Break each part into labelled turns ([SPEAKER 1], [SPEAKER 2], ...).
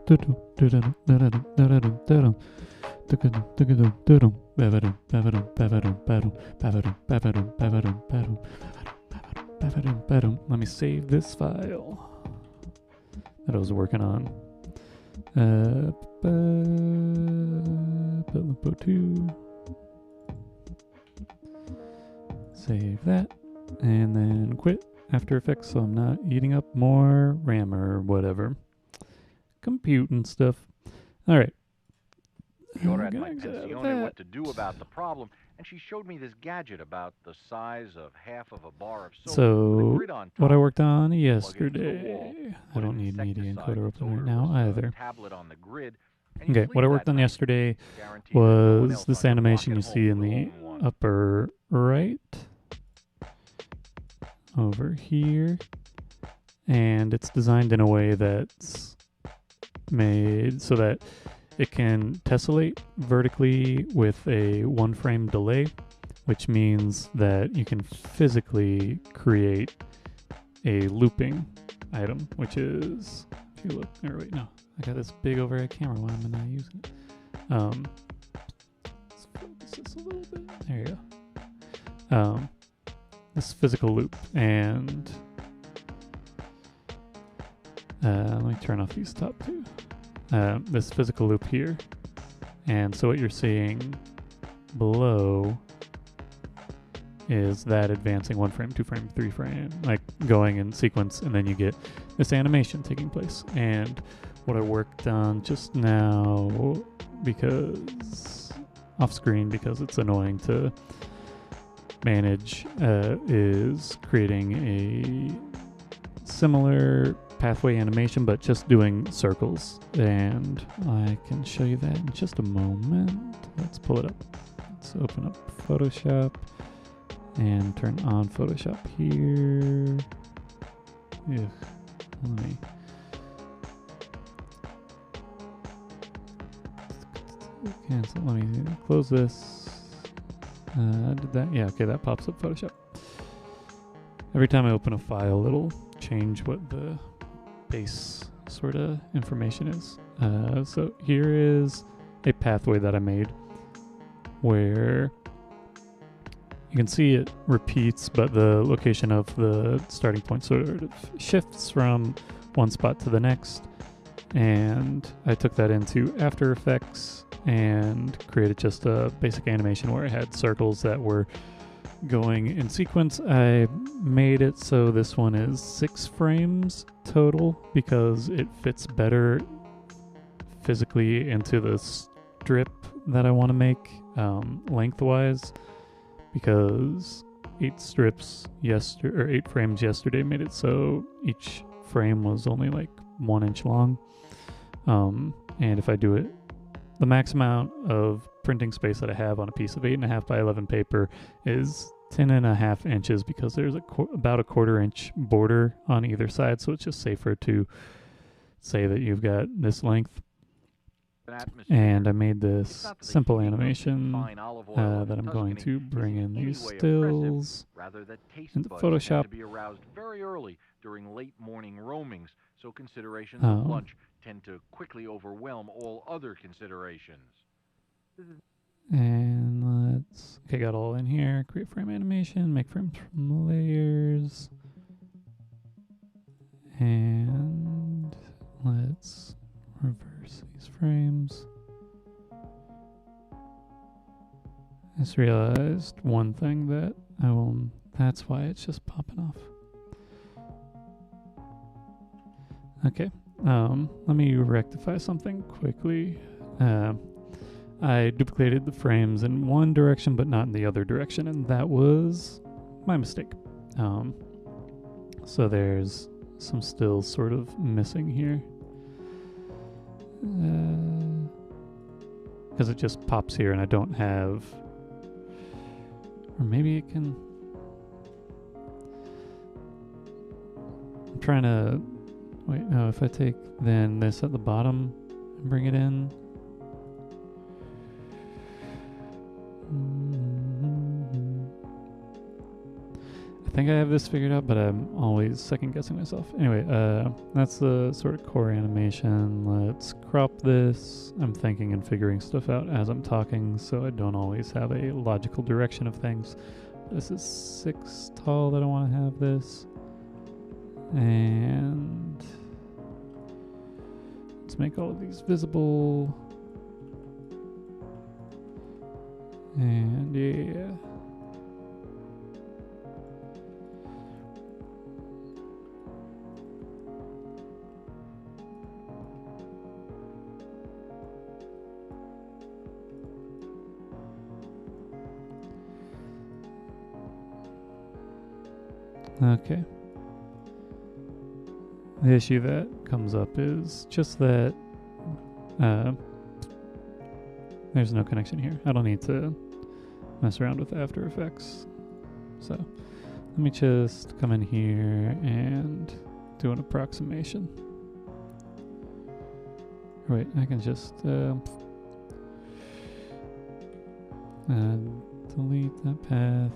[SPEAKER 1] Let me save this file that I was working on. 2. Save that, and then quit After Effects so I'm not eating up more RAM or whatever. Compute and stuff. Alright.
[SPEAKER 2] I ordered my pensione what to do about the problem, and she showed me this gadget about the size of half of a bar of soap.
[SPEAKER 1] So, what I worked on yesterday, I don't need media encoder open right now either. Okay, what I worked on yesterday was this animation you see in the upper right, over here, and it's designed in a way that's made so that it can tessellate vertically with a 1-frame delay, which means that you can physically create a looping item, which is, if you look, or wait, no, I got this big overhead camera, why am I not using it? Let's focus this a little bit, there you go. This physical loop, and let me turn off these top two. This physical loop here, and so what you're seeing below is that advancing 1 frame, 2 frame, 3 frame, like going in sequence, and then you get this animation taking place. And what I worked on just now, because off screen, because it's annoying to manage, is creating a similar pathway animation, but just doing circles, and I can show you that in just a moment. Let's pull it up. Let's open up Photoshop and turn on Photoshop here. Ugh. Let me cancel. Let me close this. Did that? Yeah, okay, that pops up Photoshop. Every time I open a file, it'll change what the base sort of information is. So here is a pathway that I made where you can see it repeats, but the location of the starting point sort of shifts from one spot to the next. And I took that into After Effects and created just a basic animation where I had circles that were going in sequence. I made it so this one is 6 frames total because it fits better physically into the strip that I want to make lengthwise, because 8 frames yesterday made it so each frame was only like 1 inch long, and if I do it, the max amount of printing space that I have on a piece of 8.5 by 11 paper is 10.5 inches, because there's about a 1/4 inch border on either side, so it's just safer to say that you've got this length. And I made this simple animation that I'm going to bring in these stills into Photoshop.
[SPEAKER 2] Very early during late morning roamings, so considerations of lunch tend to quickly overwhelm all other considerations.
[SPEAKER 1] And let's, okay, got all in here. Create frame animation, make frames from layers. And let's reverse these frames. I just realized one thing that that's why it's just popping off. Okay, let me rectify something quickly. I duplicated the frames in one direction but not in the other direction, and that was my mistake. So there's some stills sort of missing here. Because it just pops here and I don't have, or maybe it can, I'm trying to, wait, no, if I take then this at the bottom and bring it in. I I think I have this figured out, but I'm always second guessing myself. Anyway, that's the sort of core animation. Let's crop this. I'm thinking and figuring stuff out as I'm talking, so I don't always have a logical direction of things. This is 6 tall that I want to have this. And let's make all of these visible. And yeah. Okay. The issue that comes up is just that there's no connection here. I don't need to mess around with After Effects. So let me just come in here and do an approximation. Wait, I can just delete that path.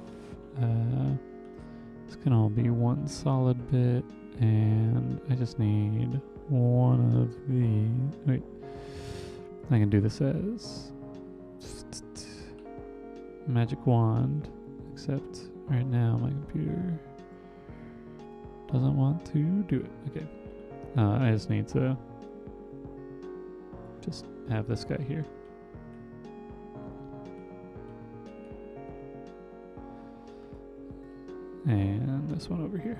[SPEAKER 1] This can all be one solid bit, and I just need one of these. Wait, I can do this as magic wand, except right now my computer doesn't want to do it. Okay, I just need to just have this guy here. And this one over here.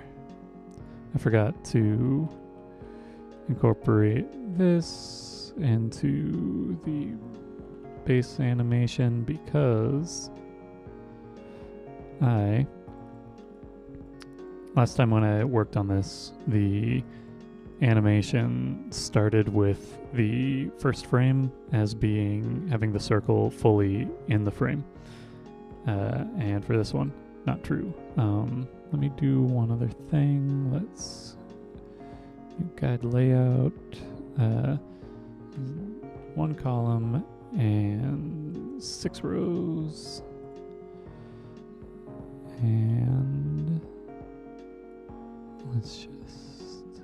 [SPEAKER 1] I forgot to incorporate this into the base animation because last time when I worked on this, the animation started with the first frame as having the circle fully in the frame. And for this one, not true. Let me do one other thing. Let's do guide layout. 1 column and 6 rows. And let's just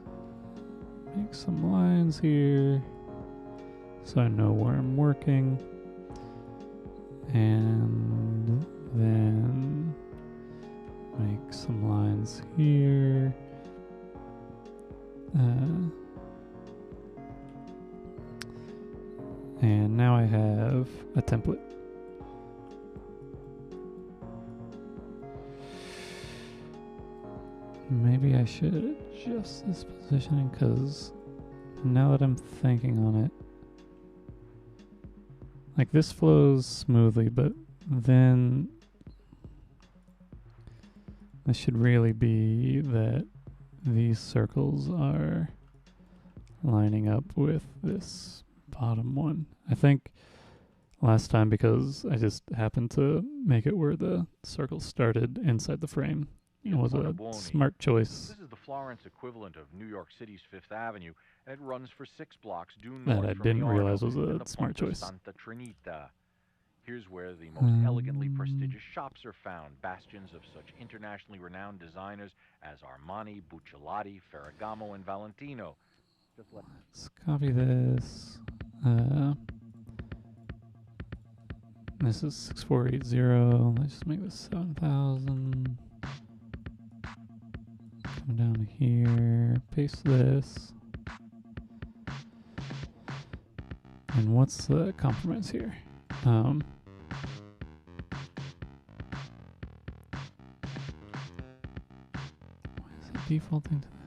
[SPEAKER 1] make some lines here so I know where I'm working. And then make some lines here. And now I have a template. Maybe I should adjust this positioning because now that I'm thinking on it, like this flows smoothly, but then it should really be that these circles are lining up with this bottom one. I think last time, because I just happened to make it where the circle started inside the frame, it was a smart choice.
[SPEAKER 2] This is the Florence equivalent of New York City's Fifth Avenue, and it runs for 6 blocks due north
[SPEAKER 1] That I
[SPEAKER 2] from
[SPEAKER 1] didn't
[SPEAKER 2] the
[SPEAKER 1] realize was
[SPEAKER 2] Arno
[SPEAKER 1] a
[SPEAKER 2] and the
[SPEAKER 1] smart
[SPEAKER 2] Ponte
[SPEAKER 1] choice.
[SPEAKER 2] Santa Trinita. Here's where the most elegantly prestigious shops are found, bastions of such internationally renowned designers as Armani, Buccellati, Ferragamo, and Valentino.
[SPEAKER 1] Let's copy this. This is 6480. Let's just make this 7000. Come down here, paste this. And what's the compromise here? Why is it defaulting to this?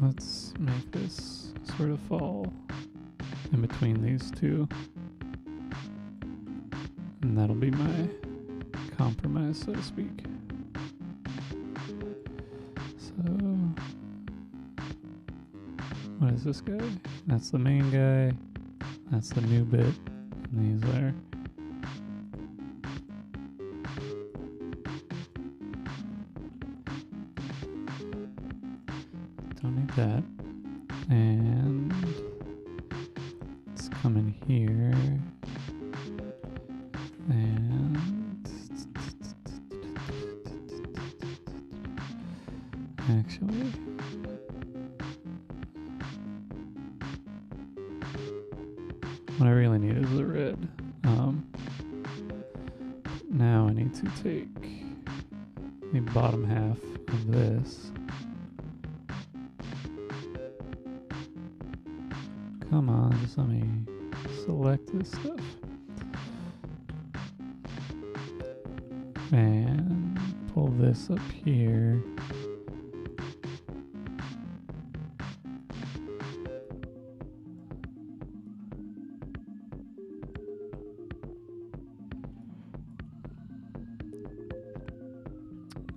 [SPEAKER 1] Let's make this sort of fall in between these two. And that'll be my compromise, so to speak. So, what is this guy? That's the main guy. That's the new bit. And these are. Don't need that. And Actually, what I really need is the red. Now I need to take the bottom half of this. Come on, just let me select this stuff. And pull this up here.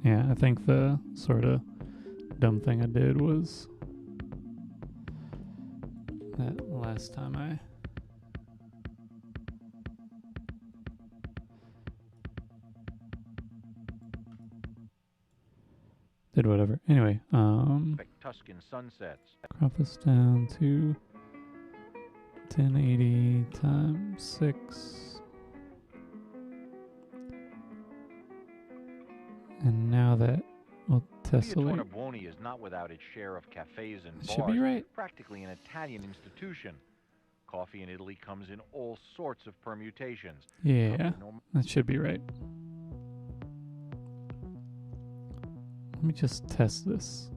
[SPEAKER 1] Yeah, I think the sort of dumb thing I did was that last time I did whatever. Anyway,
[SPEAKER 2] Tuscan sunsets.
[SPEAKER 1] crop this down to 1080 times 6. And now that will tessellate.
[SPEAKER 2] Buoni is not without its share of cafes and
[SPEAKER 1] It
[SPEAKER 2] bars.
[SPEAKER 1] should be right.
[SPEAKER 2] Practically an Italian institution. Coffee in Italy comes in all sorts of permutations.
[SPEAKER 1] Yeah, that should be right. Let me just test this.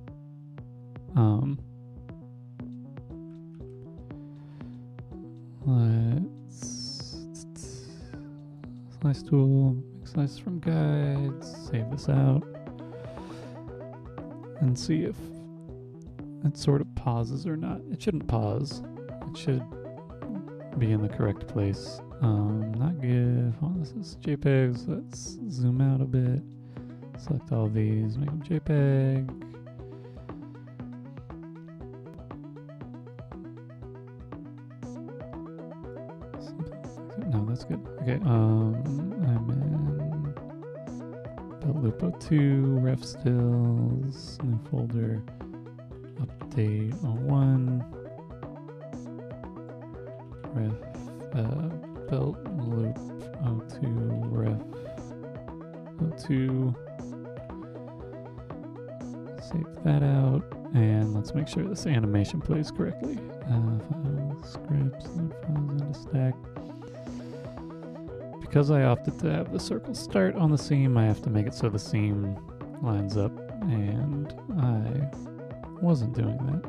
[SPEAKER 1] Let's slice tool, make slices from guides, save this out, and see if it sort of pauses or not. It shouldn't pause. It should be in the correct place. Not GIF. Oh, this is JPEGs. Let's zoom out a bit. Select all these, make them JPEG. No, that's good. Okay, I'm in build loop 02, ref stills, new folder, update 01, ref build loop 02, ref 02. Save that out, and let's make sure this animation plays correctly. File, scripts, load files into stack. Because I opted to have the circle start on the seam, I have to make it so the seam lines up, and I wasn't doing that.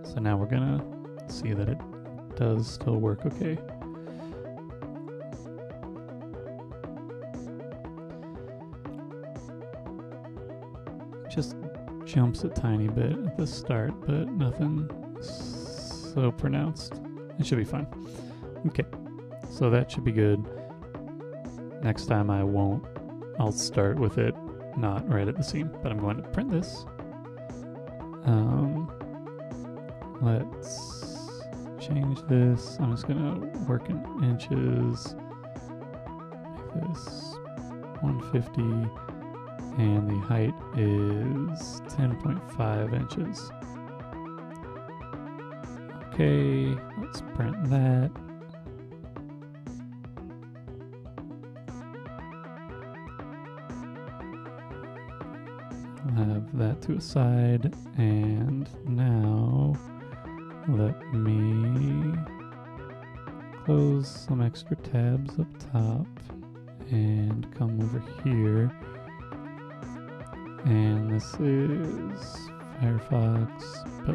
[SPEAKER 1] So now we're gonna see that it does still work okay. Just jumps a tiny bit at the start, but nothing so pronounced. It should be fine. Okay, so that should be good. Next time I'll start with it not right at the seam, but I'm going to print this. Let's change this. I'm just gonna work in inches. Make this 150, and the height is 10.5 inches. Okay, let's print that. I'll have that to a side, and now let me close some extra tabs up top and come over here. And this is Firefox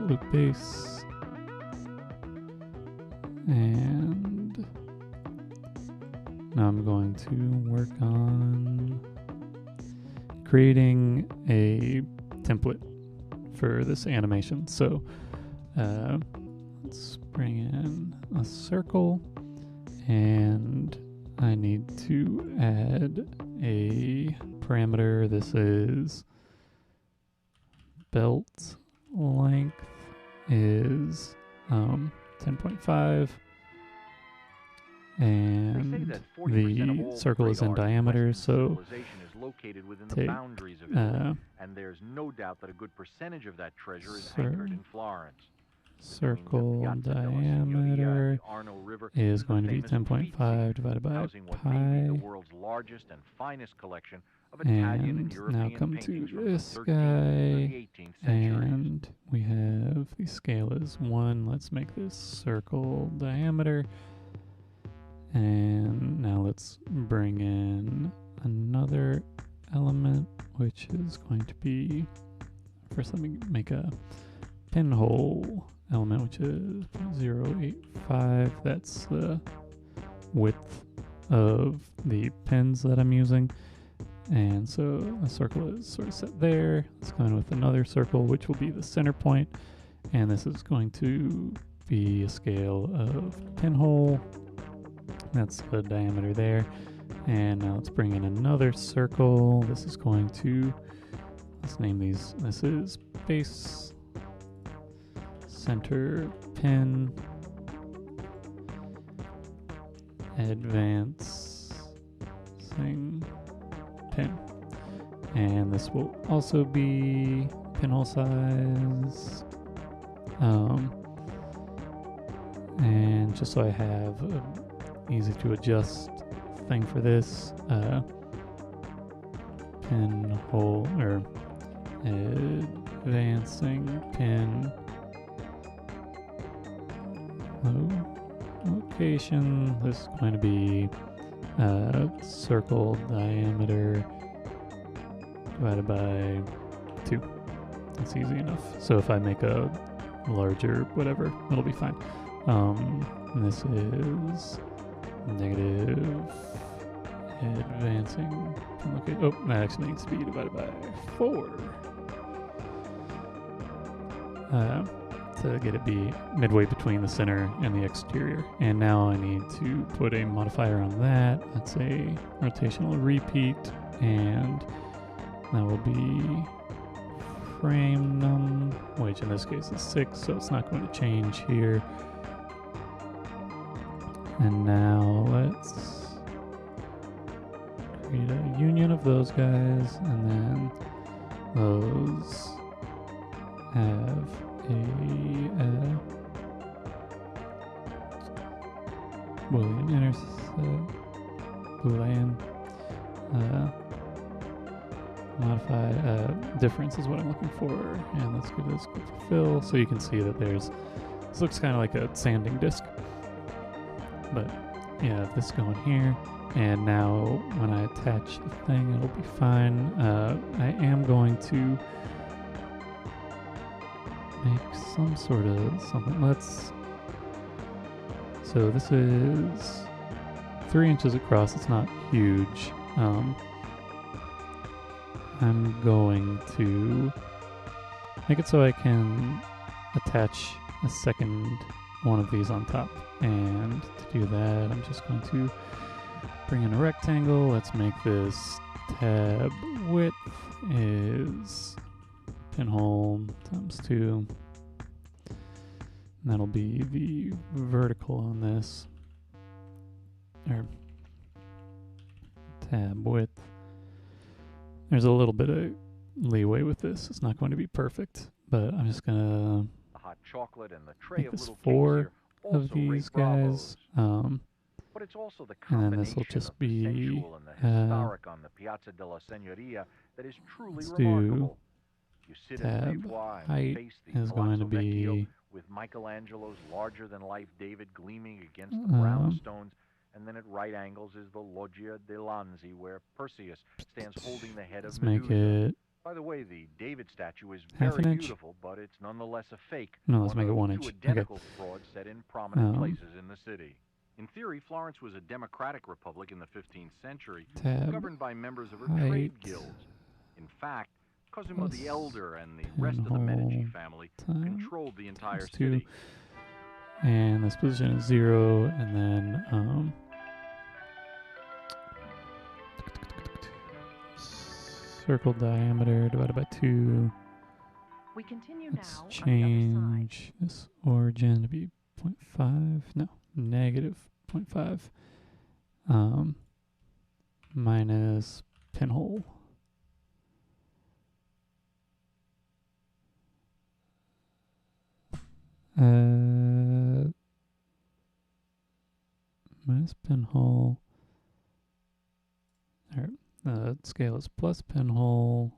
[SPEAKER 1] Loop Base. And now I'm going to work on creating a template for this animation. So let's bring in a circle, and I need to add a parameter. This is belt length is 10.5, and the circle is in diameter, so
[SPEAKER 2] located within
[SPEAKER 1] take,
[SPEAKER 2] the boundaries of Italy, and there's no doubt that a good percentage of that treasure is anchored in Florence.
[SPEAKER 1] circle
[SPEAKER 2] Piazza della Signoria and
[SPEAKER 1] diameter
[SPEAKER 2] the Arno River
[SPEAKER 1] is
[SPEAKER 2] the
[SPEAKER 1] going to be
[SPEAKER 2] famous
[SPEAKER 1] 10.5
[SPEAKER 2] Uffizi,
[SPEAKER 1] divided by
[SPEAKER 2] housing what may be the
[SPEAKER 1] pi.
[SPEAKER 2] world's largest and finest collection of Italian and
[SPEAKER 1] And now
[SPEAKER 2] European
[SPEAKER 1] come to
[SPEAKER 2] paintings from
[SPEAKER 1] this
[SPEAKER 2] the 13th
[SPEAKER 1] guy,
[SPEAKER 2] to the 18th centuries.
[SPEAKER 1] and we have the scale is 1. Let's make this circle diameter. And now let's bring in another element, which is going to be, first let me make a pinhole element, which is 0.085. That's the width of the pins that I'm using. And so a circle is sort of set there. Let's go in with another circle, which will be the center point. And this is going to be a scale of pinhole. That's the diameter there. And now let's bring in another circle. This is going to, let's name these. This is base, center, pin, advancing, pin. And this will also be pinhole size. And just so I have an easy to adjust thing for this, pinhole or advancing pin location. This is going to be circle diameter divided by 2. That's easy enough. So if I make a larger whatever, it'll be fine. This is negative advancing. Okay. Oh, that actually needs to be divided by 4. To get it be midway between the center and the exterior. And now I need to put a modifier on that. That's a rotational repeat, and that will be frame num, which in this case is 6, so it's not going to change here. And now let's create a union of those guys, and then those have a Boolean intercept, Boolean modify difference is what I'm looking for, and let's give this quick fill so you can see that there's, this looks kind of like a sanding disc, but yeah, this going here, and now when I attach the thing it'll be fine. I am going to make some sort of something. So this is 3 inches across. It's not huge. I'm going to make it so I can attach a second one of these on top. And to do that, I'm just going to bring in a rectangle. Let's make this tab width is pinhole times 2. And that'll be the vertical on this, or tab width. There's a little bit of leeway with this. It's not going to be perfect, but I'm just gonna
[SPEAKER 2] The hot chocolate and the tray
[SPEAKER 1] make
[SPEAKER 2] of
[SPEAKER 1] this
[SPEAKER 2] little
[SPEAKER 1] 4
[SPEAKER 2] cakes here
[SPEAKER 1] of
[SPEAKER 2] also
[SPEAKER 1] these
[SPEAKER 2] rate bravos.
[SPEAKER 1] guys.
[SPEAKER 2] But it's also the
[SPEAKER 1] And then
[SPEAKER 2] combination
[SPEAKER 1] this will just
[SPEAKER 2] of the
[SPEAKER 1] be,
[SPEAKER 2] sensual and the historic on the Piazza della Signoria that is truly
[SPEAKER 1] let's
[SPEAKER 2] remarkable. You sit in the
[SPEAKER 1] tab
[SPEAKER 2] Rivoire and
[SPEAKER 1] height
[SPEAKER 2] face the
[SPEAKER 1] is going to
[SPEAKER 2] Palazzo Vecchio
[SPEAKER 1] be,
[SPEAKER 2] with Michelangelo's larger-than-life David gleaming against the brown stones, and then at right angles is the Loggia de Lanzi, where Perseus stands holding the head
[SPEAKER 1] let's
[SPEAKER 2] of
[SPEAKER 1] make
[SPEAKER 2] Medusa.
[SPEAKER 1] it
[SPEAKER 2] By the way, the David statue is
[SPEAKER 1] half
[SPEAKER 2] very
[SPEAKER 1] an inch.
[SPEAKER 2] beautiful, but it's nonetheless a fake.
[SPEAKER 1] No, let's make it 1
[SPEAKER 2] Two
[SPEAKER 1] inch. Okay.
[SPEAKER 2] identical frauds set in prominent
[SPEAKER 1] Um,
[SPEAKER 2] places in the city. In theory, Florence was a democratic republic in the 15th century,
[SPEAKER 1] Tab
[SPEAKER 2] governed by members of her
[SPEAKER 1] height
[SPEAKER 2] trade guilds. In fact, Cosimo the
[SPEAKER 1] plus
[SPEAKER 2] Elder and the rest of the Medici
[SPEAKER 1] pinhole
[SPEAKER 2] family
[SPEAKER 1] times
[SPEAKER 2] controlled the entire
[SPEAKER 1] 2.
[SPEAKER 2] city.
[SPEAKER 1] And this position is 0, and then circle diameter divided by 2.
[SPEAKER 3] We continue
[SPEAKER 1] Let's
[SPEAKER 3] now on the other side.
[SPEAKER 1] change this origin to be 0.5. No, negative 0.5. Minus pinhole. Minus pinhole. There. Scale is plus pinhole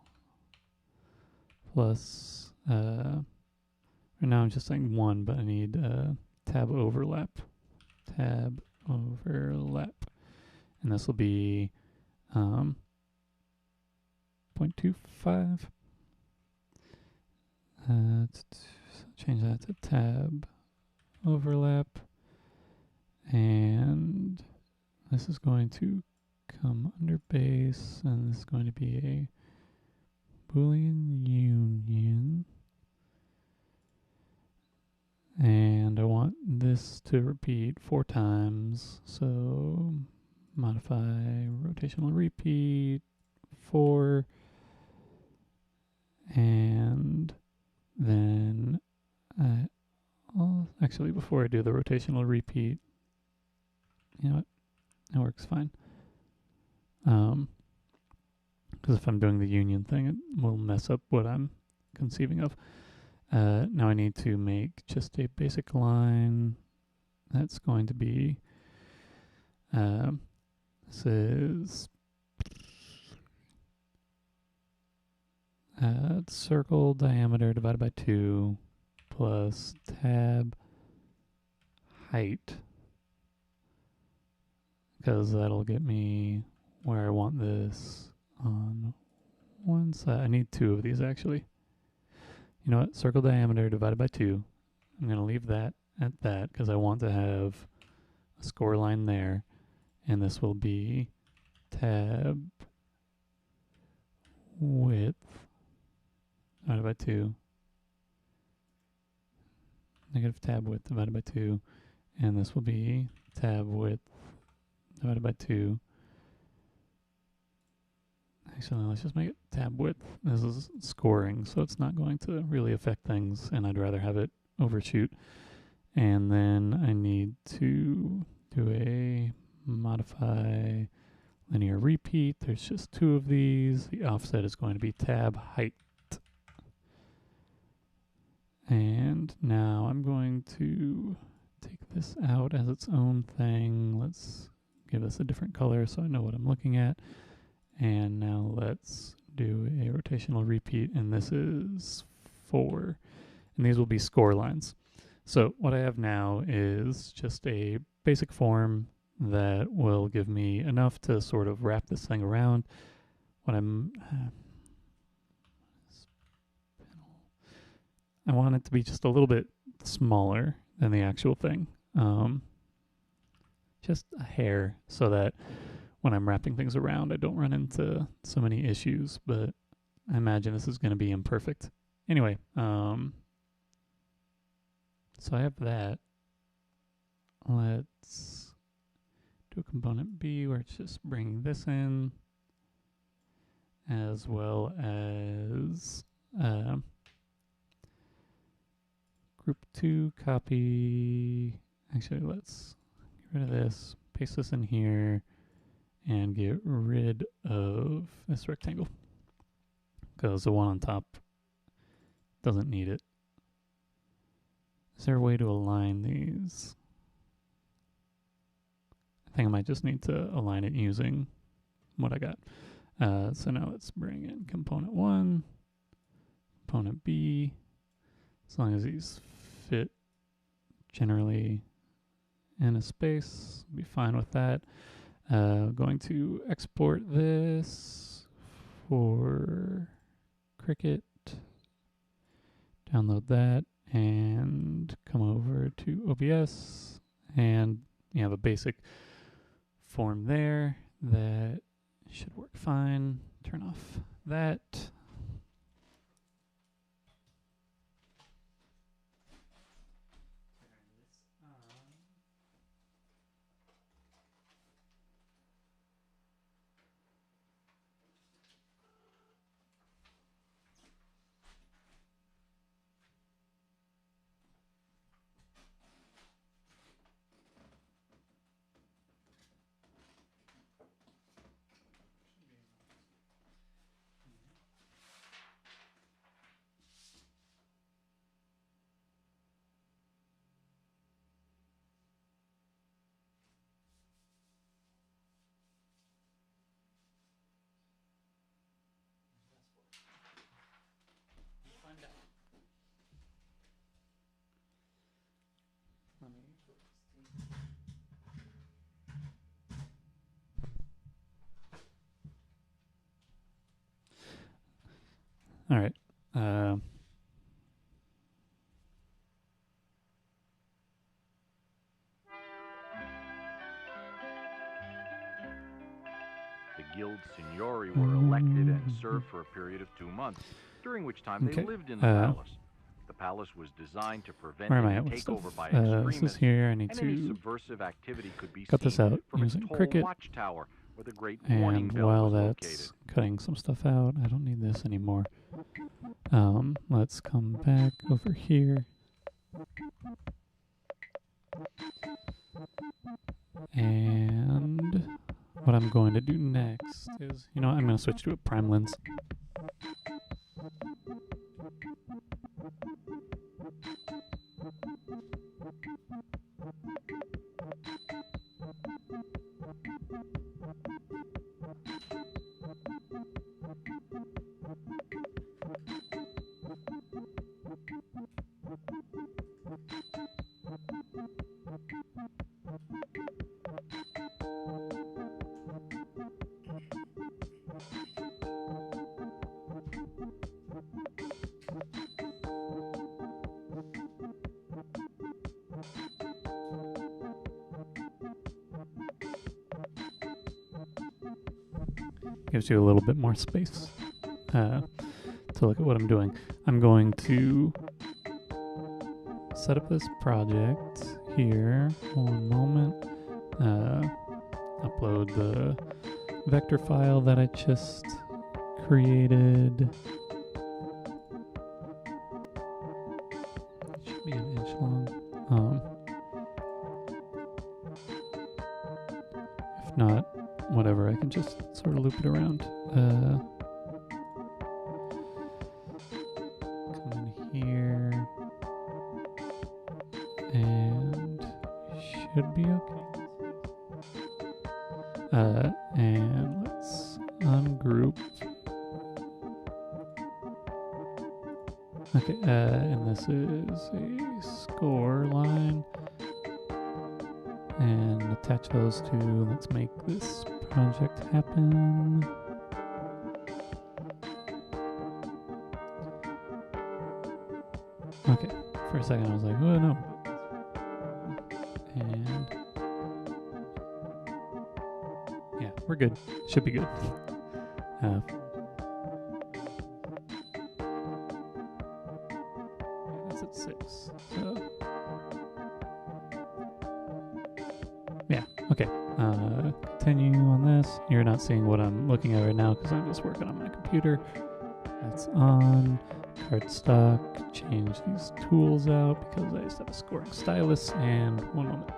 [SPEAKER 1] plus. Right now I'm just saying 1, but I need tab overlap. Tab overlap. And this will be 0.25. Change that to tab overlap. And this is going to come under base, and this is going to be a Boolean union. And I want this to repeat 4 times, so modify rotational repeat 4, and then actually before I do the rotational repeat, you know what, that works fine. Because if I'm doing the union thing, it will mess up what I'm conceiving of. Now I need to make just a basic line. That's going to be, this is circle diameter divided by 2 plus tab height, because that'll get me where I want this on one side. I need 2 of these actually. You know what? Circle diameter divided by 2. I'm going to leave that at that because I want to have a score line there. And this will be tab width divided by 2. Negative tab width divided by 2. And this will be tab width divided by 2. Actually, let's just make it tab width. This is scoring, so it's not going to really affect things, and I'd rather have it overshoot. And then I need to do a modify linear repeat. There's just 2 of these. The offset is going to be tab height. And now I'm going to take this out as its own thing. Let's give this a different color so I know what I'm looking at. And now let's do a rotational repeat, and this is 4. And these will be score lines. So what I have now is just a basic form that will give me enough to sort of wrap this thing around. What I want it to be just a little bit smaller than the actual thing. Just a hair, so that when I'm wrapping things around, I don't run into so many issues, but I imagine this is going to be imperfect. Anyway, so I have that. Let's do a component B where it's just bringing this in, as well as group 2 copy. Actually, let's get rid of this, paste this in here, and get rid of this rectangle because the one on top doesn't need it. Is there a way to align these? I think I might just need to align it using what I got. So now let's bring in component 1, component B. As long as these fit generally in a space, I'll be fine with that. Going to export this for Cricut, download that, and come over to OBS, and you have a basic form there that should work fine. Turn off that. All right.
[SPEAKER 2] The guild signori were elected and served for a period of 2 months, during which time they
[SPEAKER 1] Okay,
[SPEAKER 2] lived in the palace. The palace was designed to prevent
[SPEAKER 1] where am I
[SPEAKER 2] any
[SPEAKER 1] at with stuff?
[SPEAKER 2] takeover by
[SPEAKER 1] This is
[SPEAKER 2] extremists,
[SPEAKER 1] here. I need
[SPEAKER 2] and any
[SPEAKER 1] to
[SPEAKER 2] subversive activity could be
[SPEAKER 1] cut this
[SPEAKER 2] seen
[SPEAKER 1] out
[SPEAKER 2] from its
[SPEAKER 1] using
[SPEAKER 2] tall
[SPEAKER 1] Cricut.
[SPEAKER 2] watchtower where the great warning
[SPEAKER 1] And
[SPEAKER 2] bell
[SPEAKER 1] while
[SPEAKER 2] was
[SPEAKER 1] that's
[SPEAKER 2] located.
[SPEAKER 1] cutting some stuff out, I don't need this anymore. Let's come back over here. And what I'm going to do next is, you know, I'm going to switch to a prime lens. Gives you a little bit more space to look at what I'm doing. I'm going to set up this project here. One moment. Upload the vector file that I just created. It should be an inch long. If not, whatever, I can just sort of loop it around. Come in here, and should be okay. And let's ungroup. Okay, and this is a score line. And attach those two. Let's make this project happen. Okay, for a second I was like, oh no. And yeah, we're good. Should be good. That's at 6. So yeah, okay. Continue on this. You're not seeing what I'm looking at right now because I'm just working on my computer. That's on. Cardstock. Change these tools out because I just have a scoring stylus. And one moment.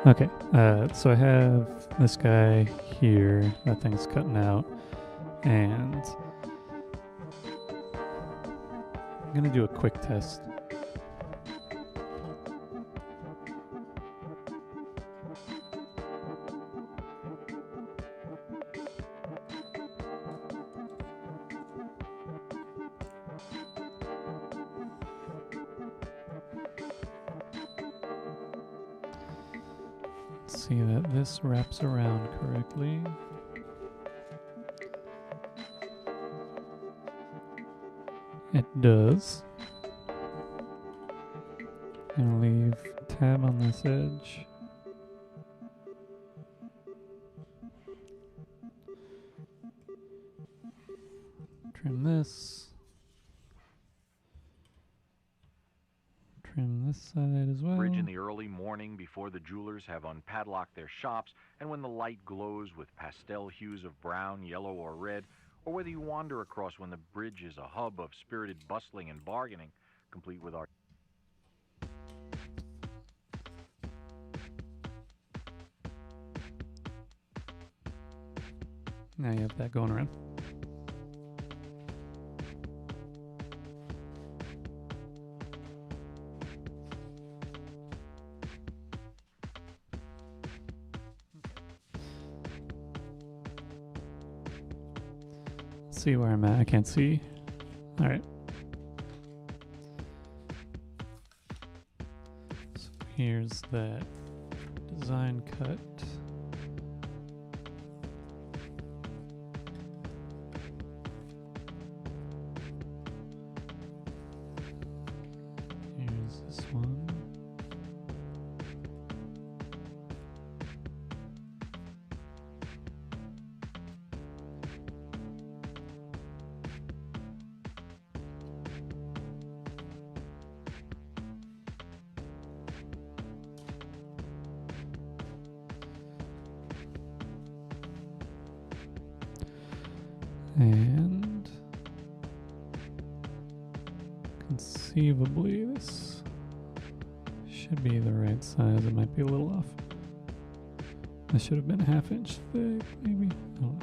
[SPEAKER 1] Okay, so I have this guy here. That thing's cutting out. And I'm going to do a quick test. See that this wraps around correctly. It does. I'm gonna leave tab on this edge. Trim this. Trim this side as well.
[SPEAKER 2] Bridge in the early morning before the jewelers have unpadlocked their shops, and when the light glows with pastel hues of brown, yellow, or red, or whether you wander across when the bridge is a hub of spirited bustling and bargaining, complete with our
[SPEAKER 1] Now you have that going around. Let's see where I'm at. I can't see. All right. So here's that design cut. Here's this one. And conceivably this should be the right size. It might be a little off. This should have been a 1/2 inch thick, maybe. I don't know.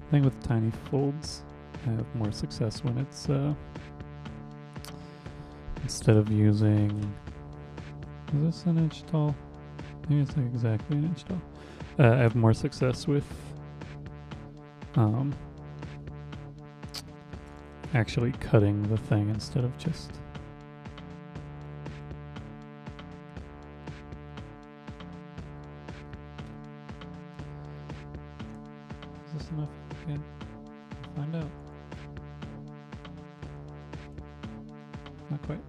[SPEAKER 1] I think with tiny folds, I have more success when it's instead of using. Is this an inch tall? I think it's like exactly an inch tall. I have more success with actually cutting the thing instead of just. Is this enough? Okay. Find out. Not quite.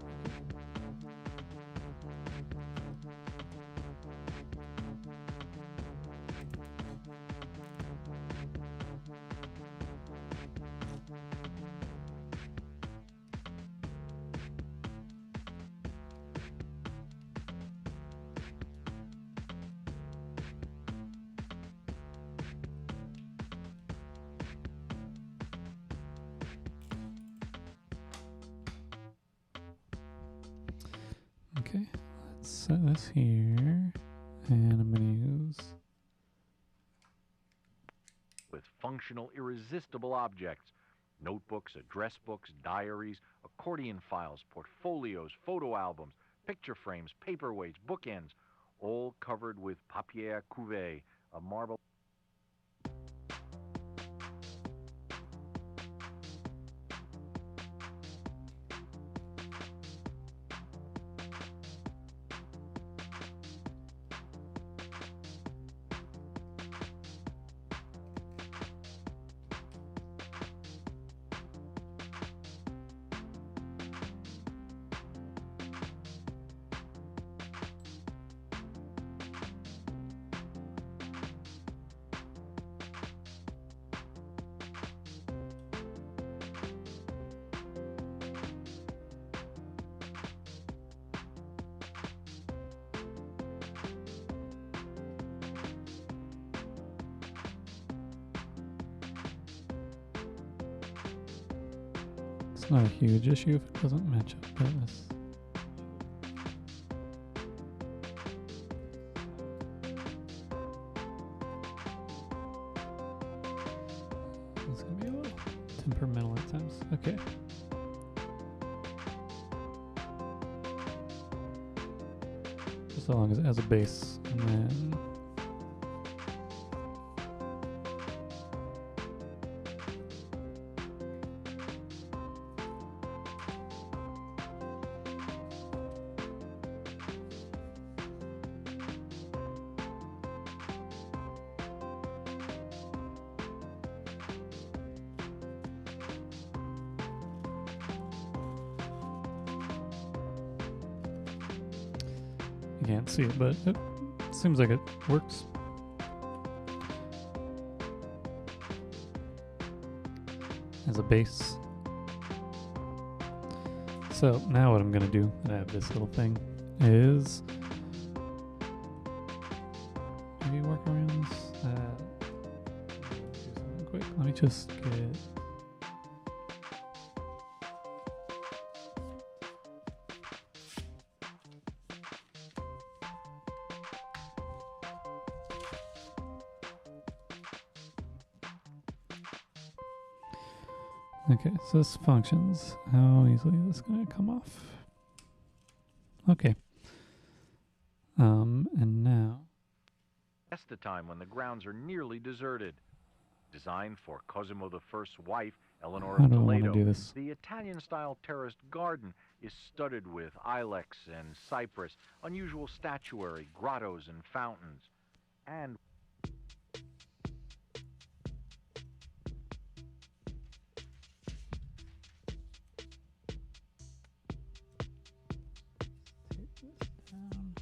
[SPEAKER 1] Okay, let's set this here, and I'm going to use.
[SPEAKER 2] With functional, irresistible objects. Notebooks, address books, diaries, accordion files, portfolios, photo albums, picture frames, paperweights, bookends, all covered with papier couvé, a marble.
[SPEAKER 1] It's not a huge issue if it doesn't match up to this. It's gonna be a little temperamental at times. Okay. Just so long as it has a base, and then. You can't see it, but it seems like it works. As a base. So now what I'm going to do, I have this little thing, is maybe work around this. Do something quick. Let me just get Okay, so this functions. How easily is this going to come off? Okay. And now...
[SPEAKER 2] That's the time when the grounds are nearly deserted. Designed for Cosimo I's wife, Eleanor
[SPEAKER 1] How
[SPEAKER 2] of
[SPEAKER 1] do I want to
[SPEAKER 2] Toledo,
[SPEAKER 1] do this?
[SPEAKER 2] the Italian-style terraced garden is studded with ilex and cypress, unusual statuary, grottos, and fountains. And
[SPEAKER 1] Take this down.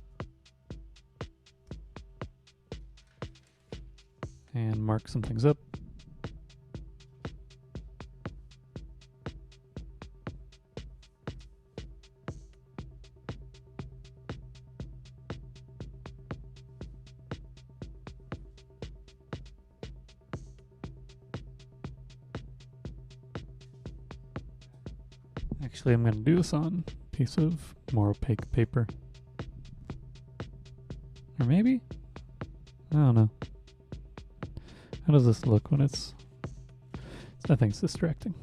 [SPEAKER 1] And mark some things up. Actually, I'm going to do this on a piece of more opaque paper. Or maybe? I don't know. How does this look when it's... I think it's distracting.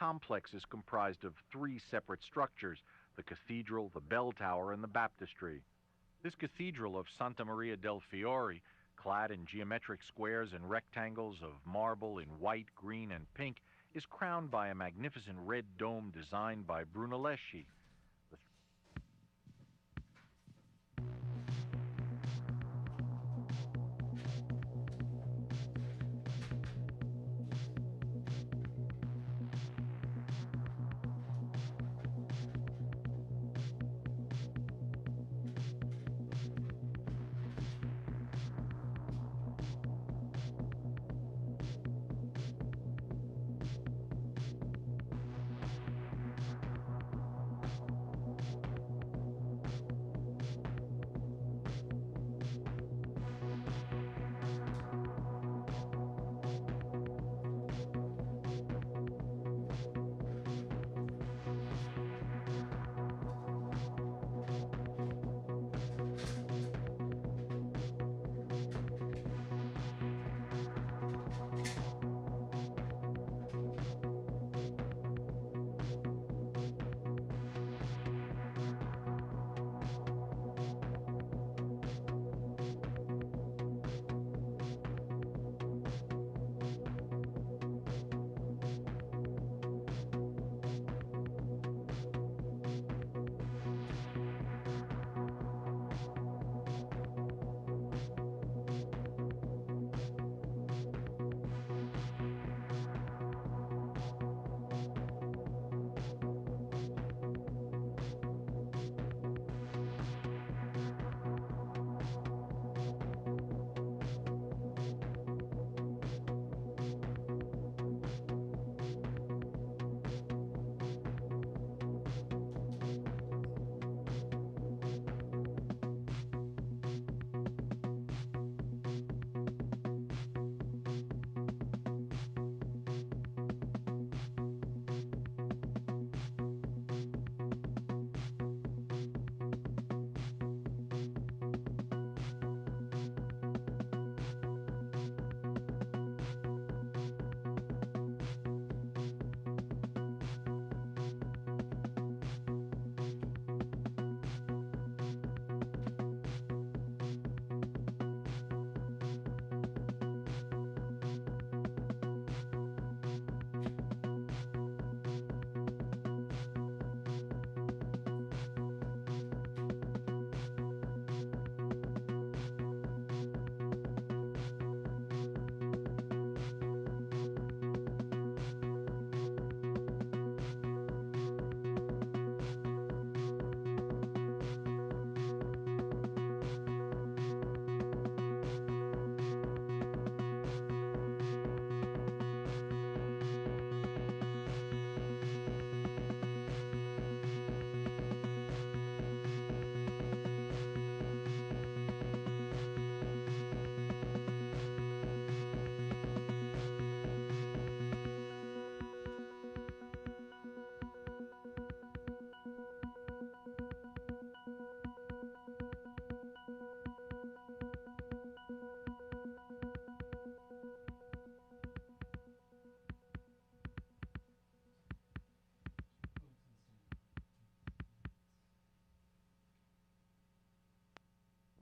[SPEAKER 2] complex is comprised of three separate structures: the cathedral, the bell tower, and the baptistry. This cathedral of Santa Maria del Fiore, clad in geometric squares and rectangles of marble in white, green, and pink, is crowned by a magnificent red dome designed by Brunelleschi.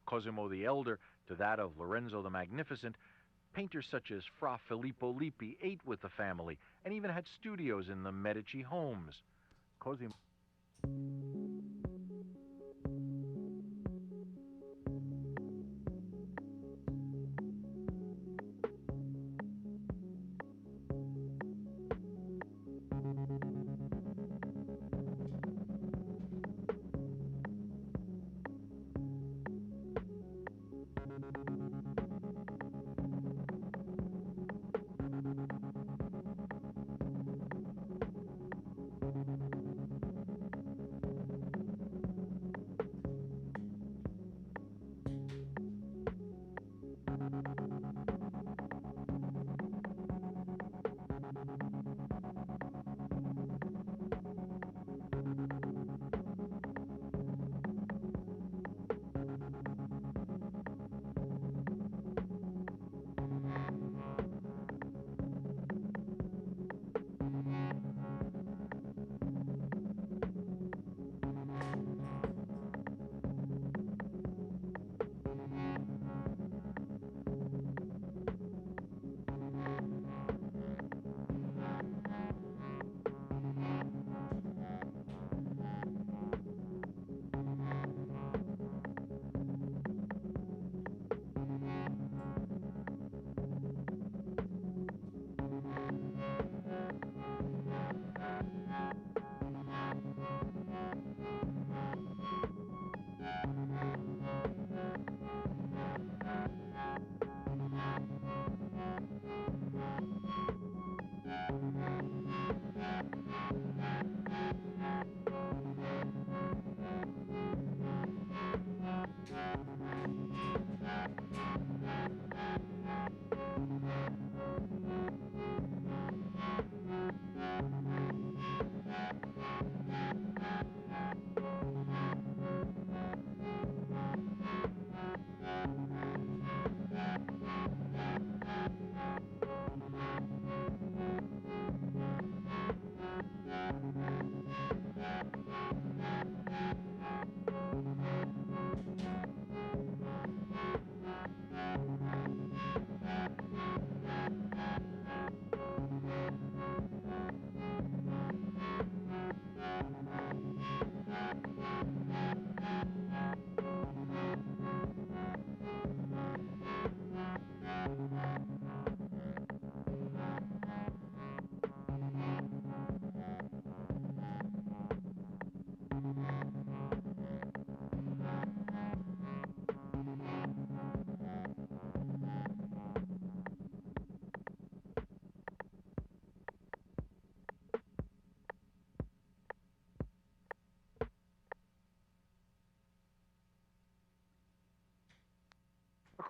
[SPEAKER 2] Cosimo the Elder to that of Lorenzo the Magnificent, painters such as Fra Filippo Lippi ate with the family and even had studios in the Medici homes. Cosimo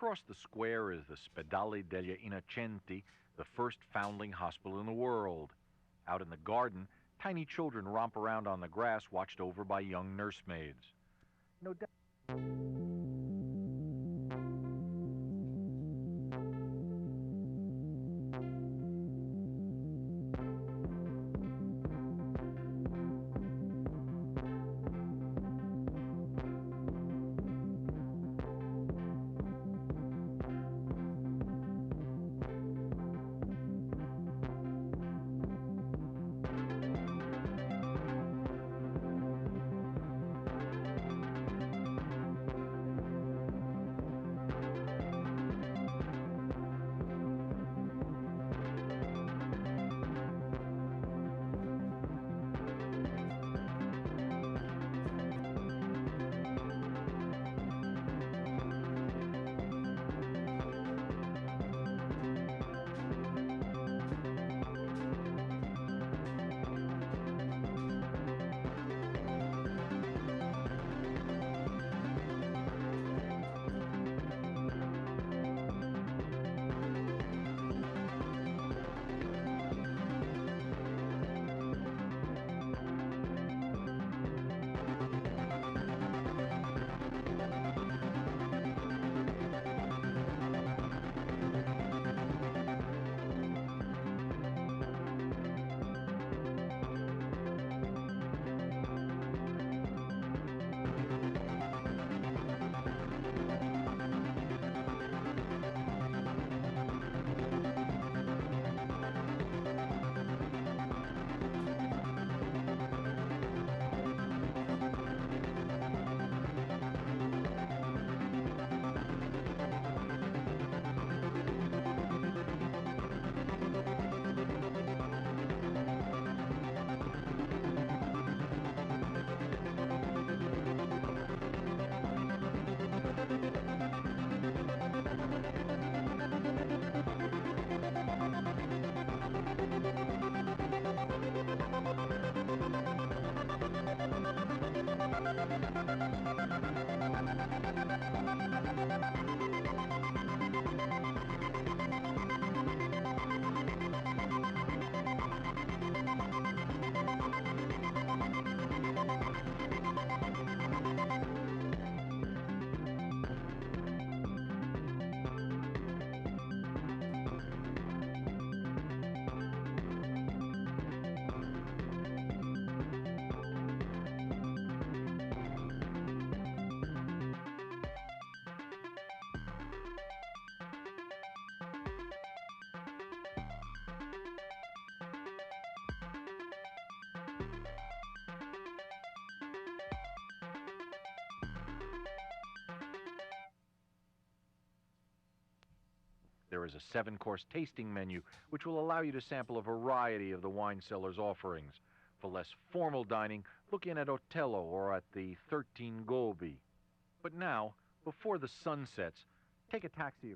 [SPEAKER 2] Across the square is the Spedale degli Innocenti, the first foundling hospital in the world. Out in the garden, tiny children romp around on the grass watched over by young nursemaids. No doubt. there is a 7-course tasting menu, which will allow you to sample a variety of the wine cellar's offerings. For less formal dining, look in at Otello or at the 13 Gobi. But now, before the sun sets, take a taxi.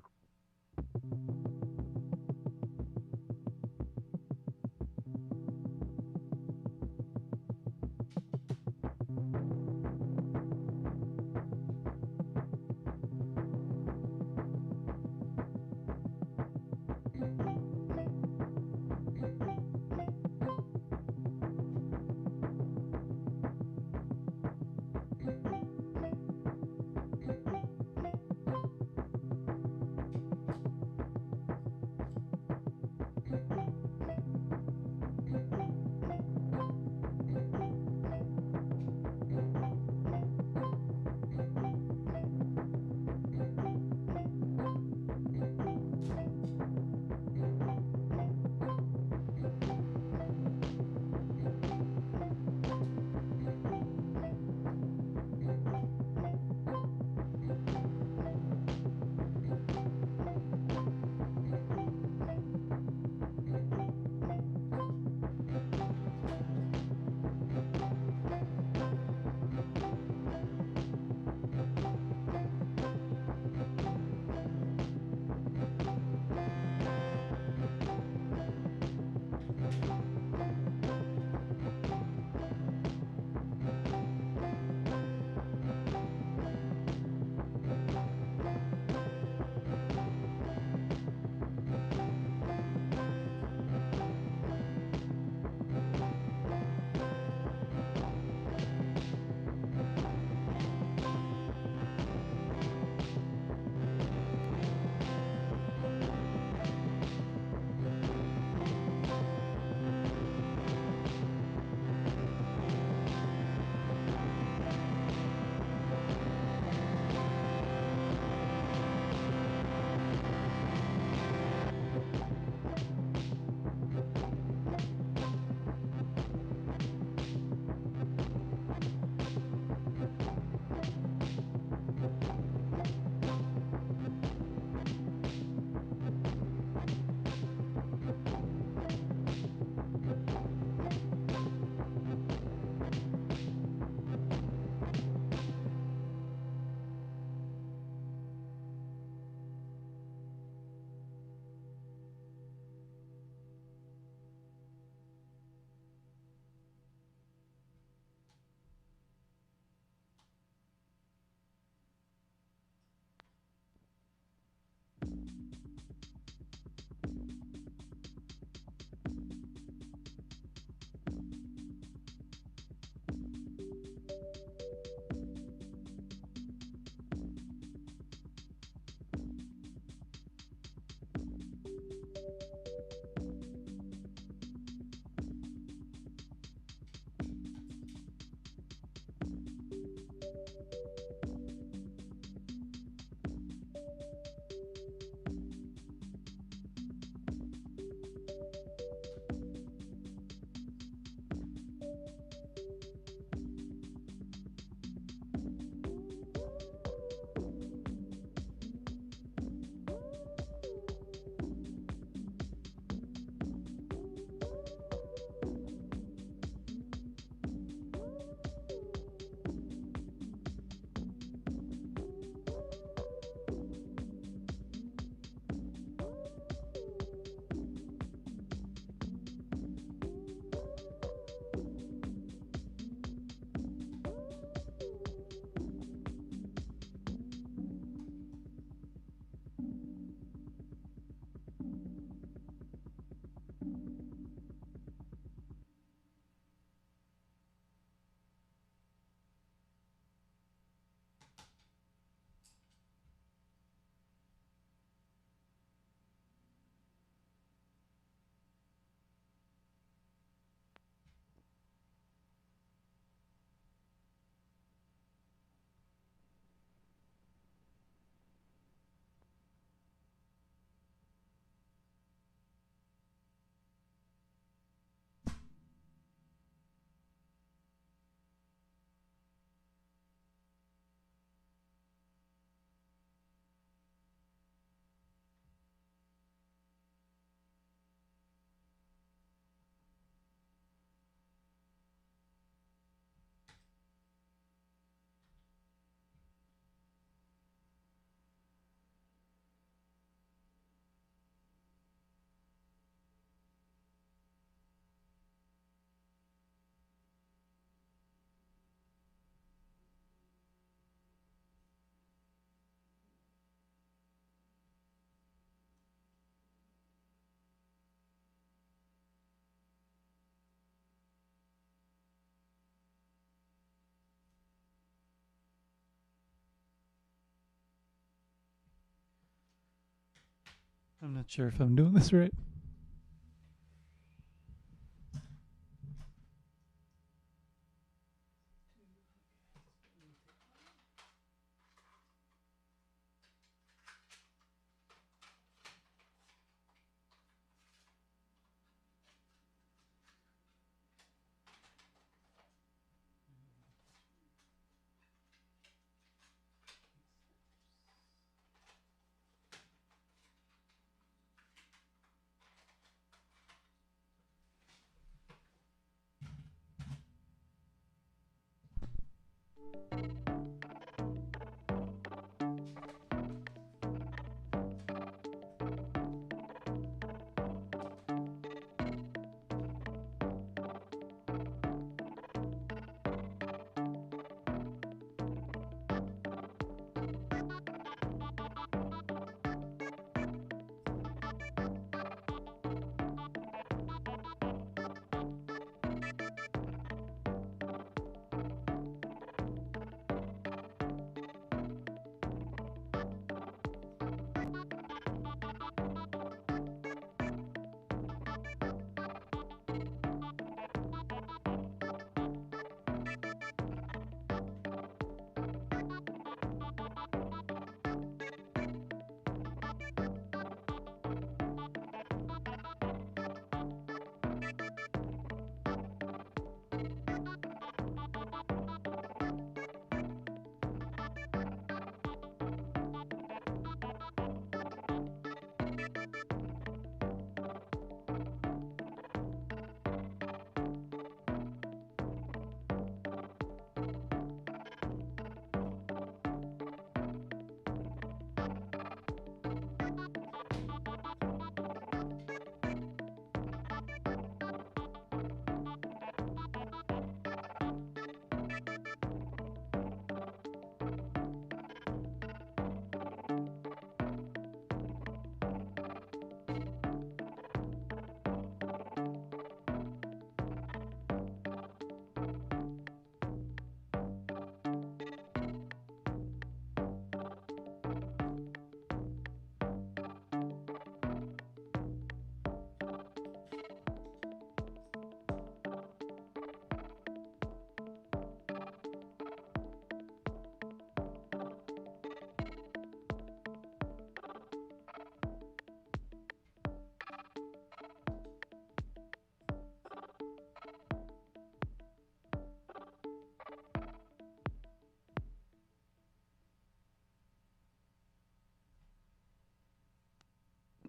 [SPEAKER 1] I'm not sure if I'm doing this right.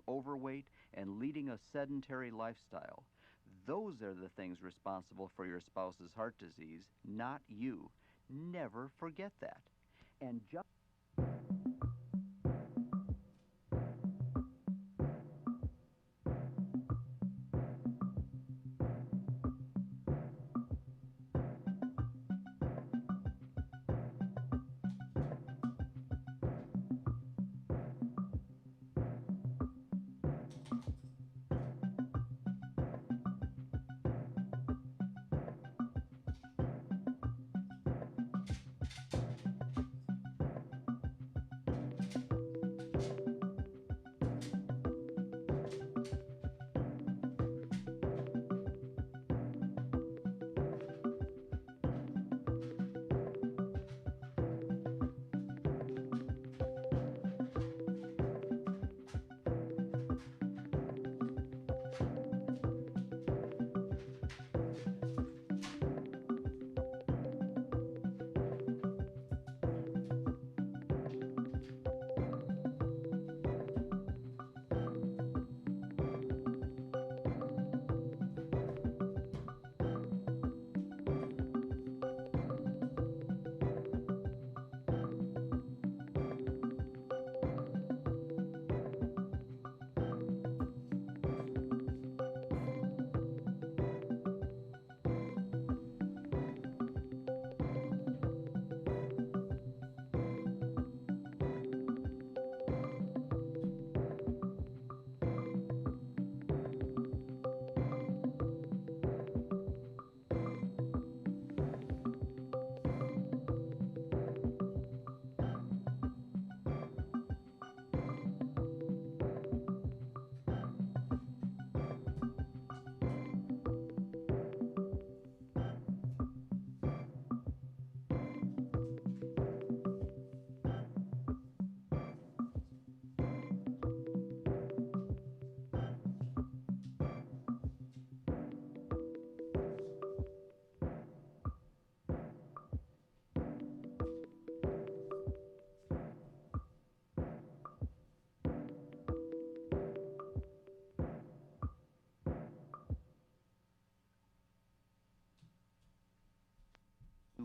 [SPEAKER 4] Overweight, and leading a sedentary lifestyle. Those are the things responsible for your spouse's heart disease, not you. Never forget that. And just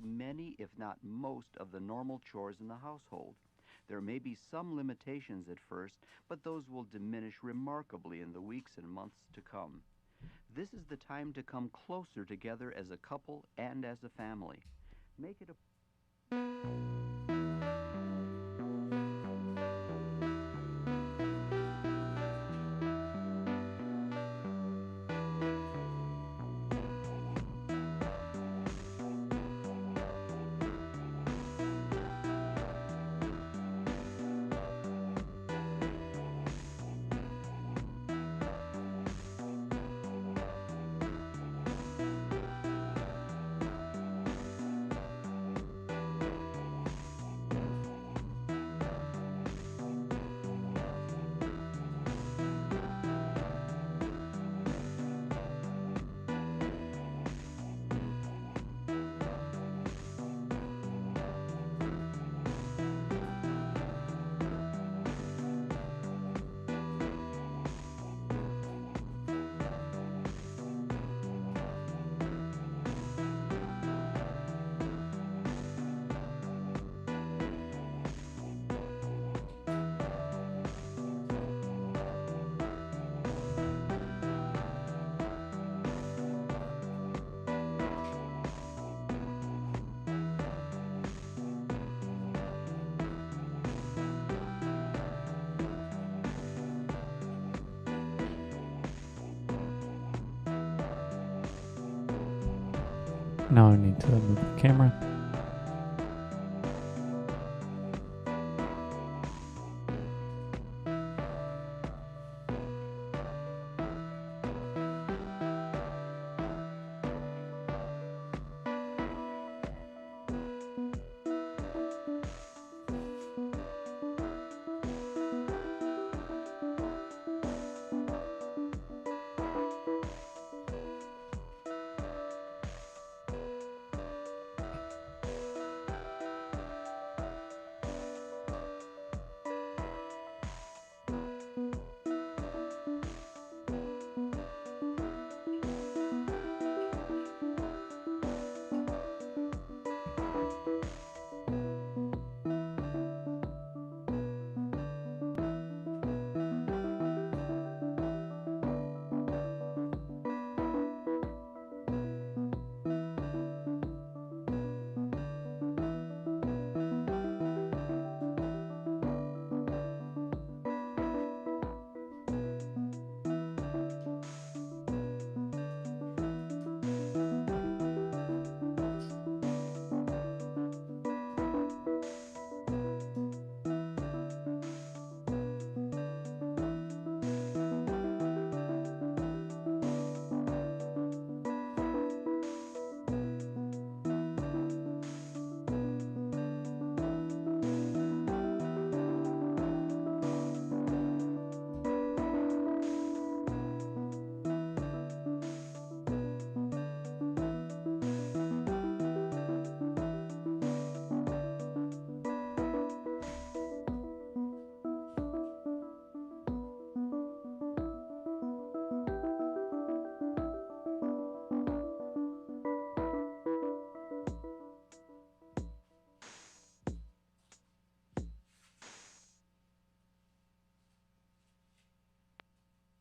[SPEAKER 4] do many, if not most, of the normal chores in the household. There may be some limitations at first, but those will diminish remarkably in the weeks and months to come. This is the time to come closer together as a couple and as a family. Make it a
[SPEAKER 1] Now I need to move the camera.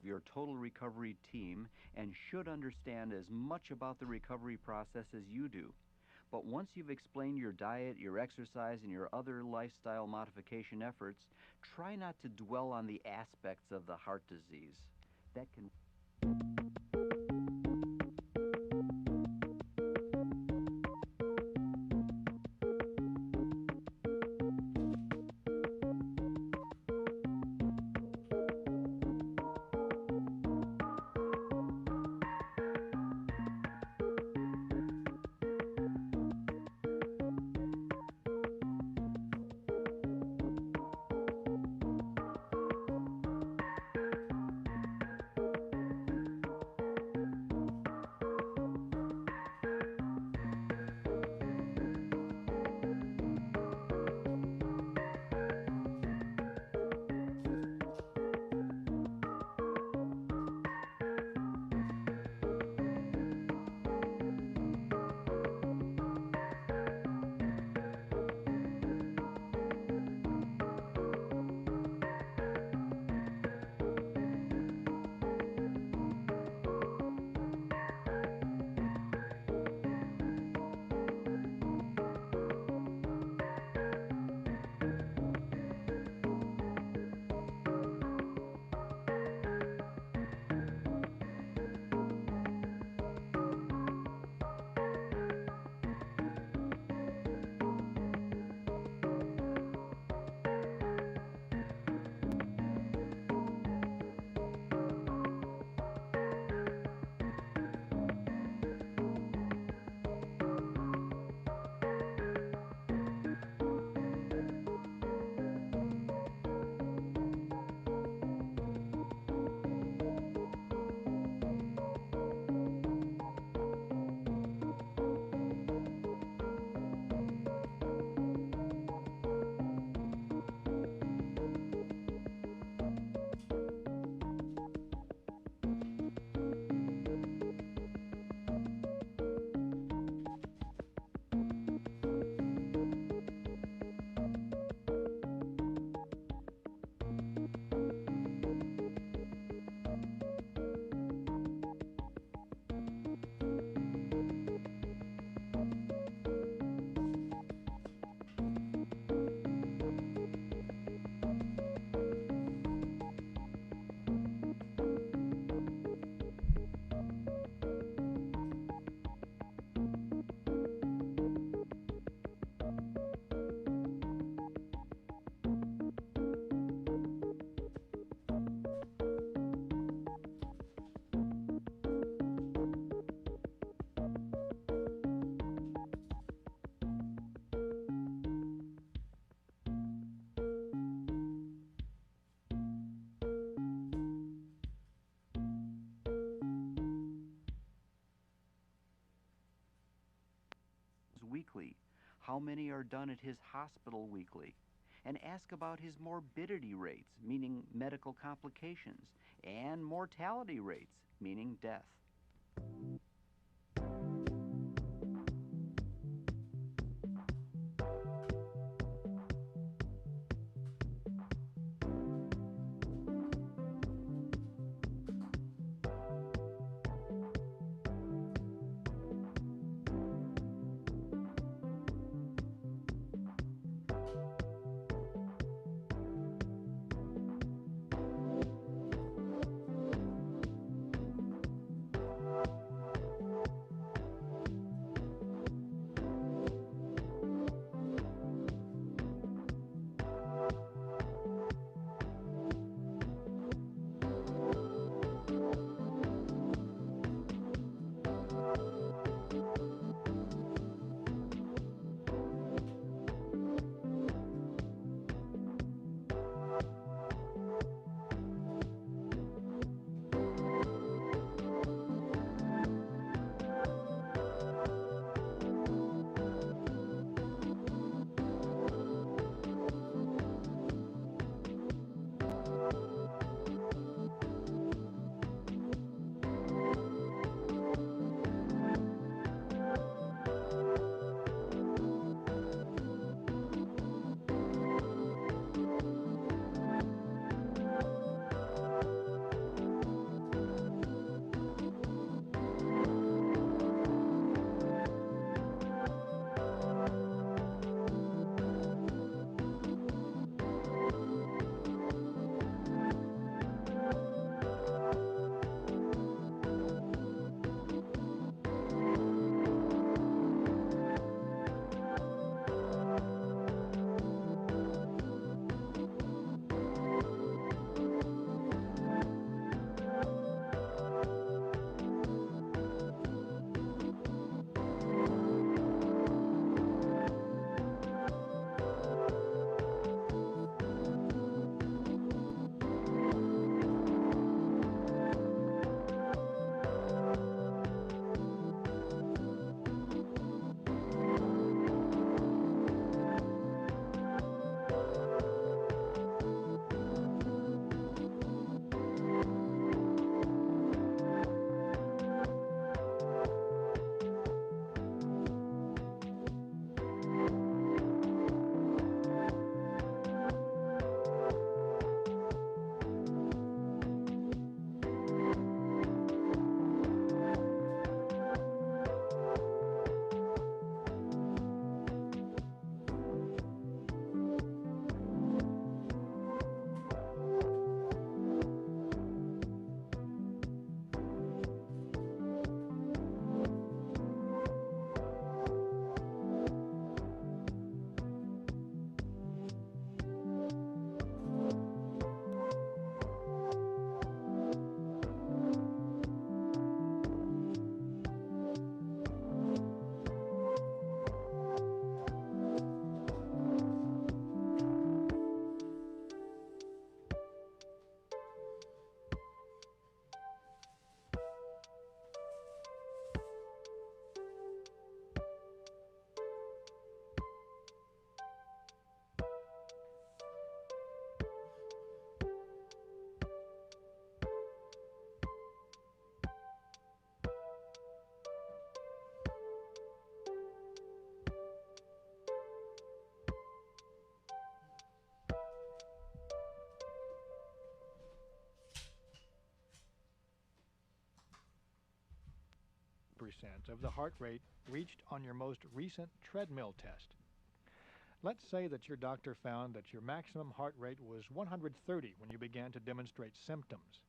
[SPEAKER 4] your total recovery team and should understand as much about the recovery process as you do. But once you've explained your diet, your exercise, and your other lifestyle modification efforts, try not to dwell on the aspects of the heart disease. That can how many are done at his hospital weekly, and ask about his morbidity rates, meaning medical complications, and mortality rates, meaning death.
[SPEAKER 5] Of the heart rate reached on your most recent treadmill test. Let's say that your doctor found that your maximum heart rate was 130 when you began to demonstrate symptoms.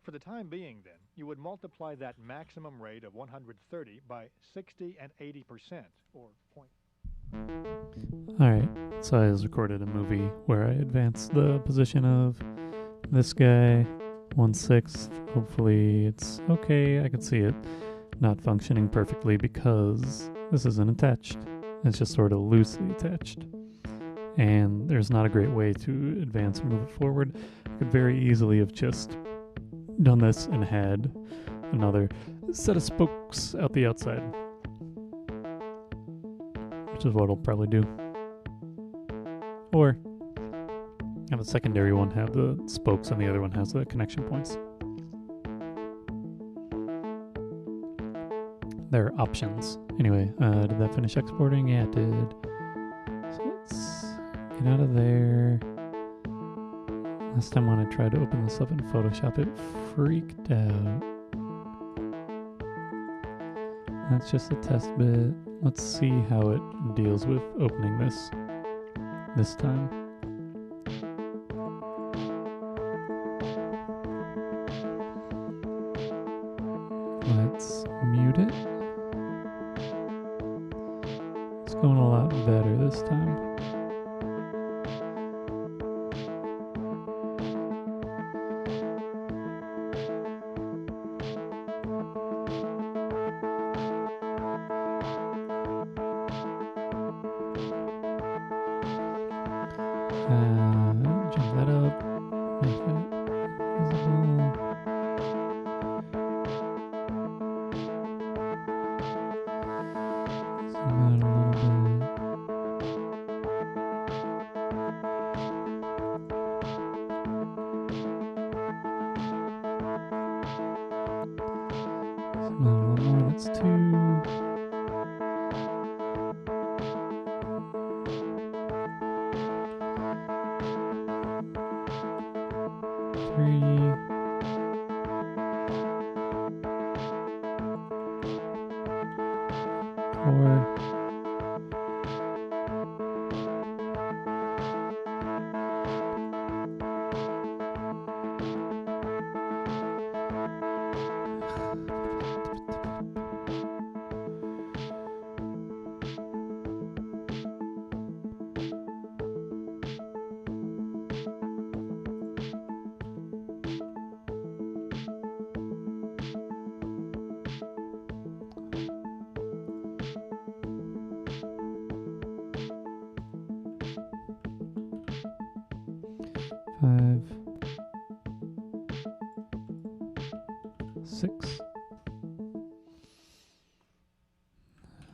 [SPEAKER 5] For the time being, then, you would multiply that maximum rate of 130 by 60 and 80%, or
[SPEAKER 1] Alright, so I just recorded a movie where I advanced the position of this guy 1/6. Hopefully it's okay, I can see it not functioning perfectly because this isn't attached. It's just sort of loosely attached. And there's not a great way to advance or move it forward. I could very easily have just done this and had another set of spokes out the outside. which is what I'll probably do. Or have a secondary one have the spokes and the other one has the connection points. There are options. Anyway, did that finish exporting? Yeah, it did. So let's get out of there. Last time when I tried to open this up in Photoshop, it freaked out. That's just a test bit. Let's see how it deals with opening this time. Let's mute it. It's going a lot better this time. Jump that up, make that visible. Zoom out a little bit. Zoom out a little more, that's 2. Five, 6.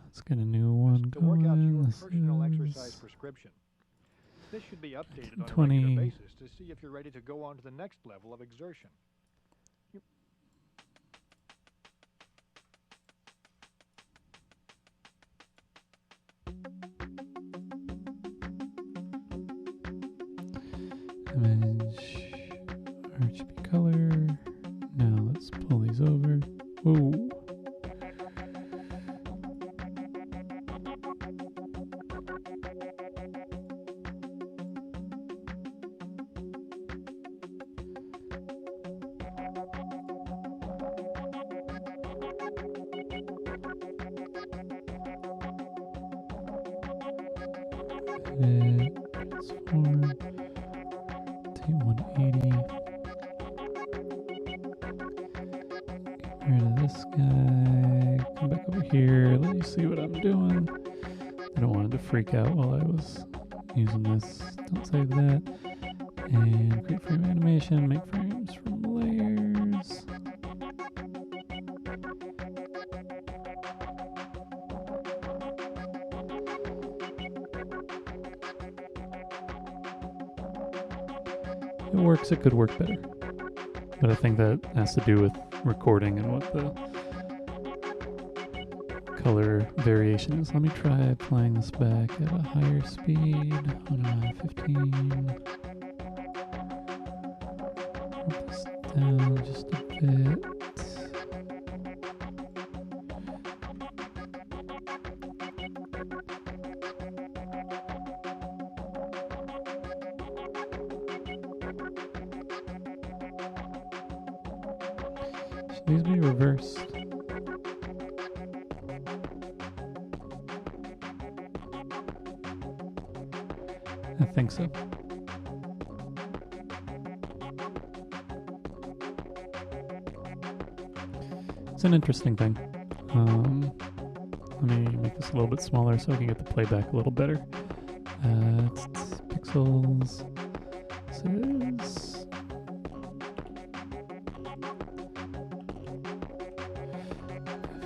[SPEAKER 1] Let's get a new one
[SPEAKER 5] To work out
[SPEAKER 1] going.
[SPEAKER 5] your
[SPEAKER 1] This
[SPEAKER 5] personal
[SPEAKER 1] is
[SPEAKER 5] exercise prescription. This should be updated on a
[SPEAKER 1] 20.
[SPEAKER 5] regular basis to see if you're ready to go on to the next level of exertion.
[SPEAKER 1] image, RGB color. Now let's pull these over. Whoa. Transform T180. Get rid of this guy. Come back over here. Let you see what I'm doing. I don't want it to freak out while I was using this. Don't save that. And create frame animation. Make frames from layers. It works, it could work better. But I think that has to do with recording and what the color variation is. Let me try applying this back at a higher speed. What am I, 15? Put this down just a bit. Should these be reversed? I think so. It's an interesting thing. Let me make this a little bit smaller so I can get the playback a little better. It's pixels. This is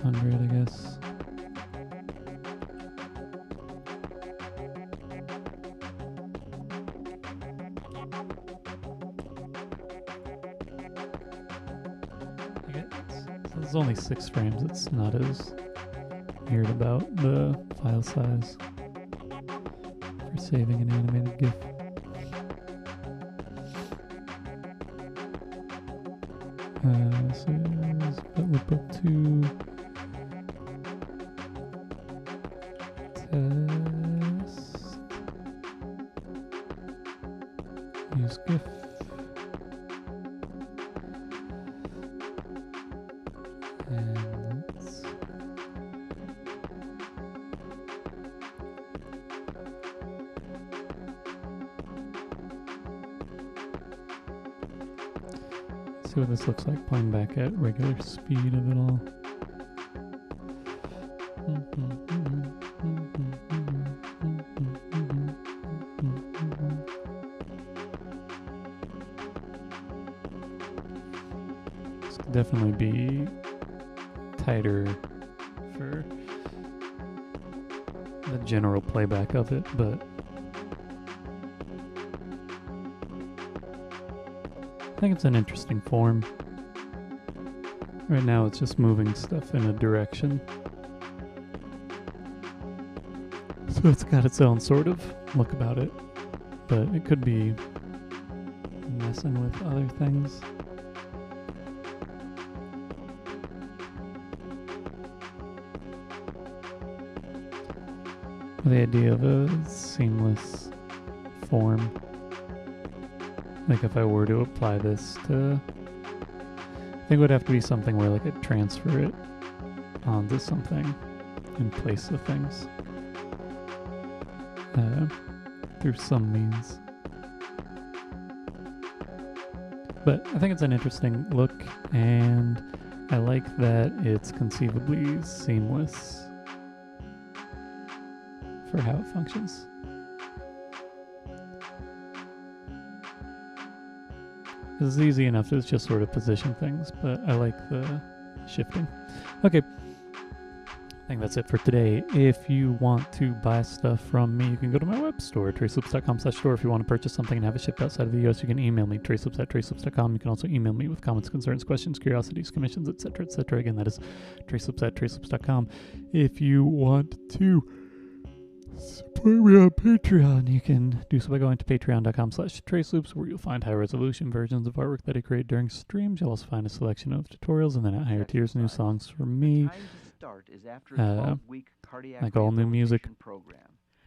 [SPEAKER 1] 500, I guess. There's only 6 frames. It's not as weird about the file size for saving an animated GIF. This is Bitloop up to test. Use GIF. And let's see what this looks like playing back at regular speed of it all. This could definitely be tighter for the general playback of it, but I think it's an interesting form. Right now it's just moving stuff in a direction. So it's got its own sort of look about it, but it could be messing with other things. The idea of a seamless form. Like if I were to apply this to, I think it would have to be something where like I'd transfer it onto something in place of things through some means. But I think it's an interesting look, and I like that it's conceivably seamless for how it functions. This is easy enough to just sort of position things, but I like the shifting. Okay, I think that's it for today. If you want to buy stuff from me, you can go to my web store, traceloops.com/store. If you want to purchase something and have it shipped outside of the US, you can email me, traceloops@traceloops.com. You can also email me with comments, concerns, questions, curiosities, commissions, etc., etc. Again, that is traceloops@traceloops.com. If you want to support me on Patreon, you can do so by going to patreon.com/traceloops, where you'll find high-resolution versions of artwork that I create during streams. You'll also find a selection of tutorials, and then at higher tiers, new songs from me. Like all new music.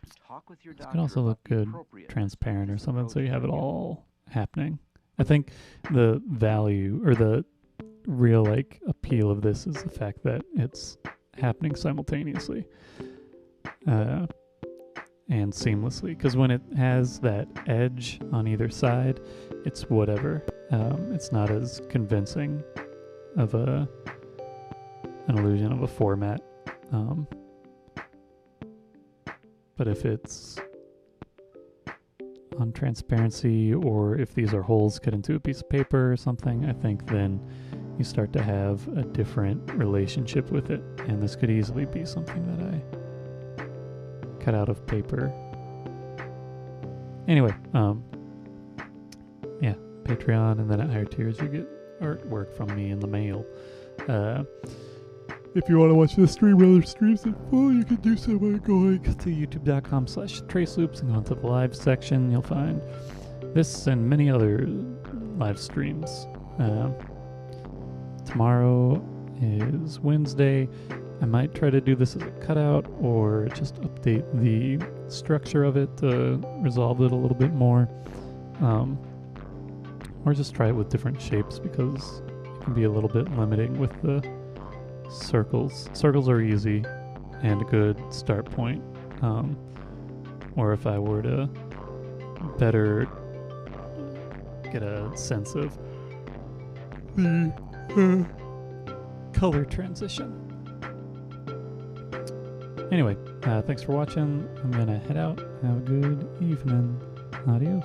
[SPEAKER 1] This could also look good transparent or something, so you have it all happening. I think the value or the real like appeal of this is the fact that it's happening simultaneously and seamlessly, because when it has that edge on either side, it's whatever. It's not as convincing of an illusion of a format. But if it's on transparency, or if these are holes cut into a piece of paper or something, I think then you start to have a different relationship with it. And this could easily be something that I cut out of paper. Anyway, yeah, Patreon, and then at higher tiers you get artwork from me in the mail. If you want to watch the stream or other streams in full, you can do so by going to youtube.com/traceloops and go into the live section. You'll find this and many other live streams. Tomorrow is Wednesday. I might try to do this as a cutout or just update the structure of it to resolve it a little bit more. Or just try it with different shapes, because it can be a little bit limiting with the circles. Circles are easy and a good start point. Or if I were to better get a sense of the color transition. Anyway, thanks for watching. I'm gonna head out. Have a good evening. Adios.